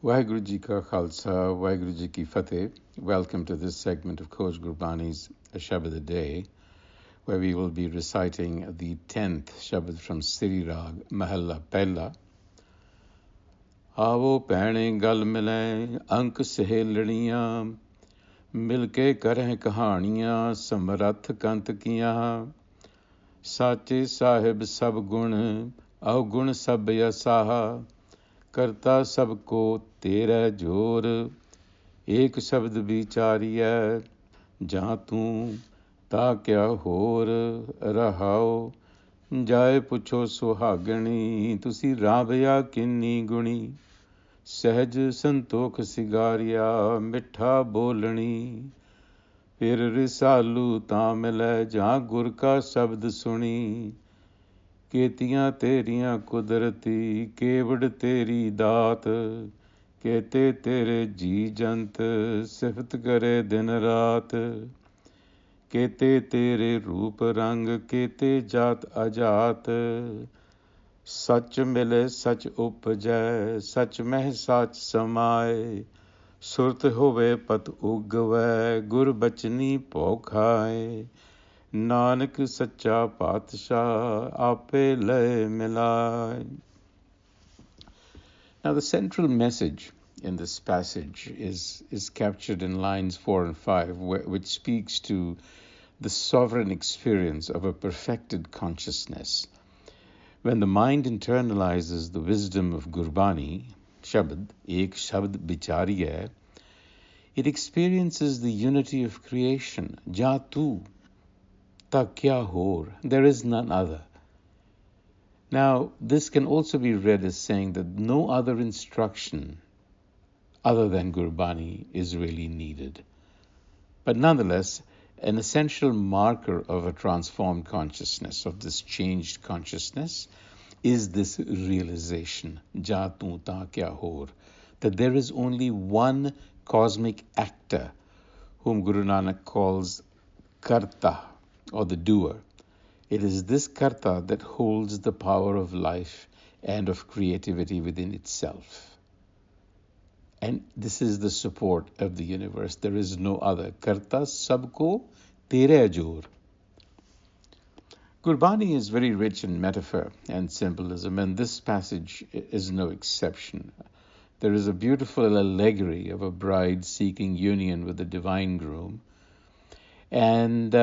Waheguru Ji Ka Khalsa, Waheguru Ji Ki Fateh. Welcome to this segment of Coach Gurbani's a-sabad-a-day, where we will be reciting the 10th Shabad from Sri Rag, Milah, Pehla. Avah Bhaine gal Milah, a-sabad-a-day, मिलके करें कहानियां समरथ कंत कियां साचे साहिब सब गुण अवगुण सब यसाहा करता सबको तेरा जोर एक शब्द विचारिया जहाँ तू ता क्या होर रहाओ जाए पुछो सुहागणी तुसी रांभया किन्नी गुणी सहज संतोख सिगारिया मिठा बोलनी फिर रिसालू तां मिलै जहाँ गुर का शब्द सुनी केतियां तेरियां कुदरती केवड़ तेरी दात केते तेरे जी जंत सिफत करे दिन रात केते तेरे रूप रंग केते जात अजात सच मिले सच उपजै सच मह सच समाए सुरत होवे पत उगवै गुर बचनी भौ खाए नानक सच्चा पातशाह आपे लय मिलाए. Now the central message in this passage is captured in lines 4 and 5, which speaks to the sovereign experience of a perfected consciousness. When the mind internalizes the wisdom of Gurbani, Shabad, ek shabd bichariya, it experiences the unity of creation. Ja tu, ta kya hor, there is none other. Now, this can also be read as saying that no other instruction other than Gurbani is really needed. But nonetheless, an essential marker of a transformed consciousness, of this changed consciousness, is this realization, Ja tu ta kya hor, that there is only one cosmic actor whom Guru Nanak calls Karta, or the doer. It is this Karta that holds the power of life and of creativity within itself. And this is the support of the universe. There is no other. Karta sabko tere jor. Gurbani is very rich in metaphor and symbolism, and this passage is no exception. There is a beautiful allegory of a bride seeking union with the divine groom, and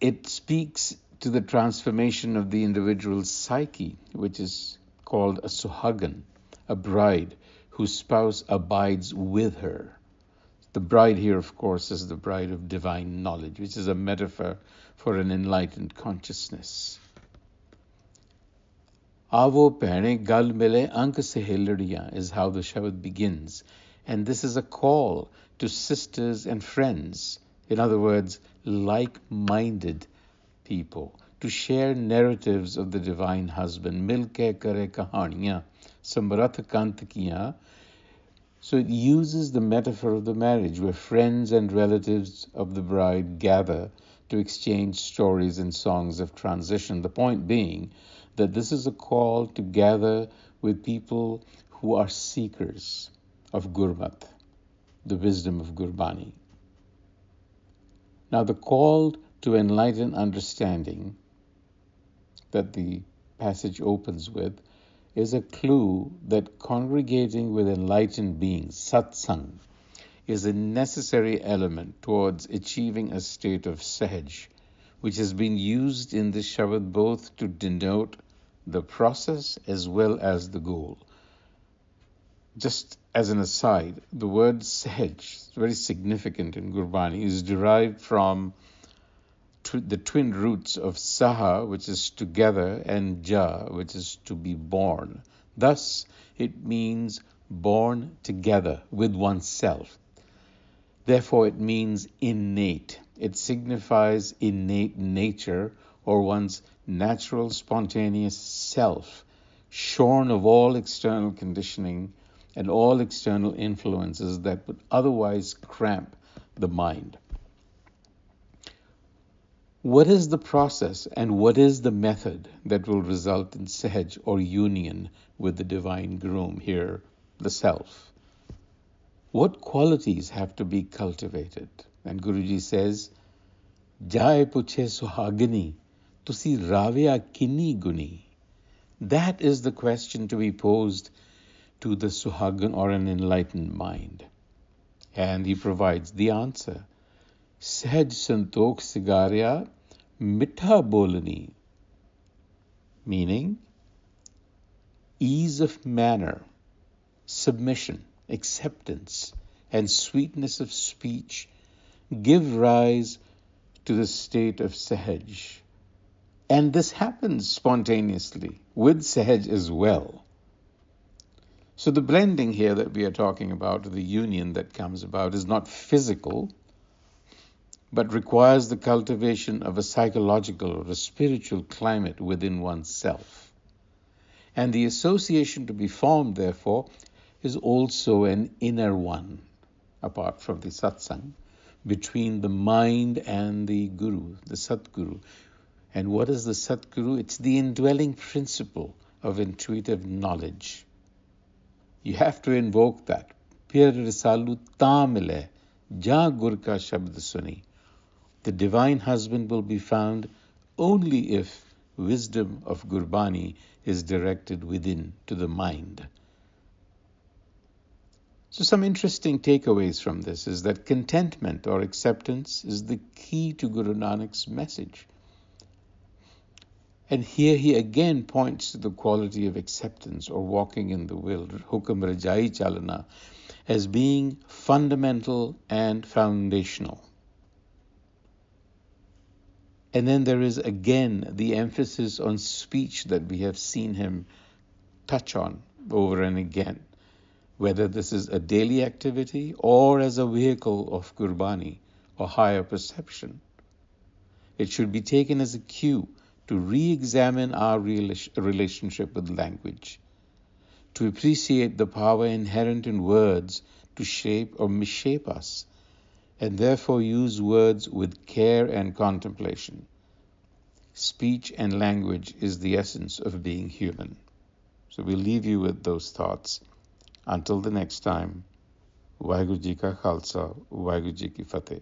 it speaks to the transformation of the individual's psyche, which is called a suhagan, a bride whose spouse abides with her. The bride here, of course, is the bride of divine knowledge, which is a metaphor for an enlightened consciousness. Avah Bhaine gal mile ank saheladiyan is how the Shabad begins, and this is a call to sisters and friends, in other words, like-minded people, to share narratives of the divine husband. Milke kare kahaniyan samrath kant kiyan. So it uses the metaphor of the marriage, where friends and relatives of the bride gather to exchange stories and songs of transition. The point being that this is a call to gather with people who are seekers of Gurmat, the wisdom of Gurbani. Now the call to enlightened understanding that the passage opens with is a clue that congregating with enlightened beings, satsang, is a necessary element towards achieving a state of sahaj, which has been used in this Shabad both to denote the process as well as the goal. Just as an aside, the word sahaj, very significant in Gurbani, is derived from the twin roots of saha, which is together, and ja, which is to be born. Thus, it means born together with oneself. Therefore, it means innate. It signifies innate nature, or one's natural, spontaneous self, shorn of all external conditioning and all external influences that would otherwise cramp the mind. What is the process and what is the method that will result in Sahaj or union with the divine groom here, the self? What qualities have to be cultivated? And Guruji says, Jai puche suhagini, tusi ravya kini guni. That is the question to be posed to the suhagan or an enlightened mind. And he provides the answer. Sahaj santokh sigarya mitha bolani, meaning ease of manner, submission, acceptance, and sweetness of speech give rise to the state of Sahaj. And this happens spontaneously with Sahaj as well. So the blending here that we are talking about, the union that comes about, is not physical, but requires the cultivation of a psychological or a spiritual climate within oneself. And the association to be formed, therefore, is also an inner one, apart from the satsang, between the mind and the Guru, the Satguru. And what is the Satguru? It's the indwelling principle of intuitive knowledge. You have to invoke that. Pir risalu ta mile, ja gur ka shabd suni. The divine husband will be found only if wisdom of Gurbani is directed within to the mind. So some interesting takeaways from this is that contentment or acceptance is the key to Guru Nanak's message. And here he again points to the quality of acceptance or walking in the will, hukam rajai chalana, as being fundamental and foundational. And then there is again the emphasis on speech that we have seen him touch on over and again, whether this is a daily activity or as a vehicle of Gurbani or higher perception. It should be taken as a cue to re-examine our relationship with language, to appreciate the power inherent in words to shape or misshape us, and therefore use words with care and contemplation. Speech and language is the essence of being human. So we'll leave you with those thoughts. Until the next time, Waheguru Ji Ka Khalsa, Waheguru Ji Ki Fateh.